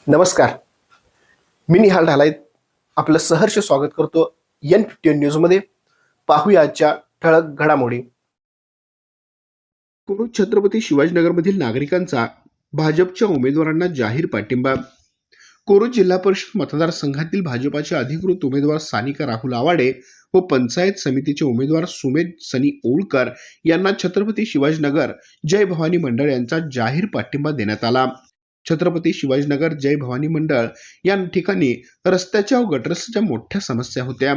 नमस्कार. मी निहाल ढालाय आपलं सहर्ष स्वागत करतो N15 न्यूजमध्ये. पाहूया आजच्या ठळक घडामोडी. छत्रपती शिवाजीनगरमधील नागरिकांचा भाजपच्या उमेदवारांना जाहीर पाठिंबा. कोरुच जिल्हा परिषद मतदारसंघातील भाजपाचे अधिकृत उमेदवार सानिका राहुल आवाडे व पंचायत समितीचे उमेदवार सुमेध सनी ओळकर यांना छत्रपती शिवाजीनगर जय भवानी मंडळ यांचा जाहीर पाठिंबा देण्यात आला. छत्रपती शिवाजीनगर जय भवानी मंडळ या ठिकाणी रस्त्याच्या व गटरच्या मोठ्या समस्या होत्या.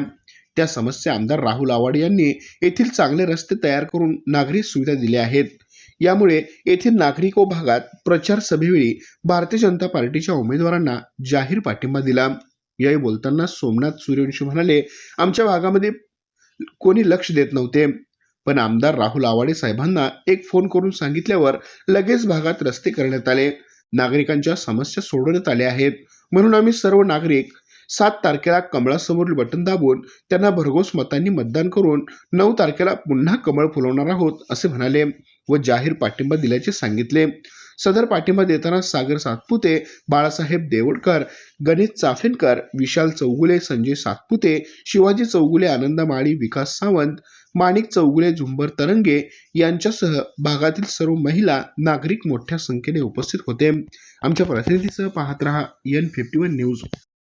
त्या समस्या आमदार राहुल आवाडे यांनी येथील चांगले रस्ते तयार करून नागरी सुविधा दिल्या आहेत. यामुळे येथील नागरिक व भागात प्रचार सभेवेळी भारतीय जनता पार्टीच्या उमेदवारांना जाहीर पाठिंबा दिला. यावेळी बोलताना सोमनाथ सूर्यवंशी म्हणाले, आमच्या भागामध्ये कोणी लक्ष देत नव्हते, पण आमदार राहुल आवाडे साहेबांना एक फोन करून सांगितल्यावर लगेच भागात रस्ते करण्यात आले. नागरिकांच्या समस्या सोडवण्यात आल्या आहेत. म्हणून आम्ही सर्व नागरिक 7 तारखेला कमळासमोरील बटन दाबून त्यांना भरघोस मतांनी मतदान करून 9 तारखेला पुन्हा कमळ फुलवणार आहोत असे म्हणाले व जाहीर पाठिंबा दिल्याचे सांगितले. सदर पाठिंबा देताना सागर सातपुते, बाळासाहेब देवडकर, गणेश चाफेकर, विशाल चौगुले, संजय सातपुते, शिवाजी चौगुले, आनंद माळी, विकास सावंत, माणिक चौगुले, झुंबर तरंगे यांच्यासह भागातील सर्व महिला नागरिक मोठ्या संख्येने उपस्थित होते. आमच्या प्रतिनिधीसह पाहत रहा N51 न्यूज.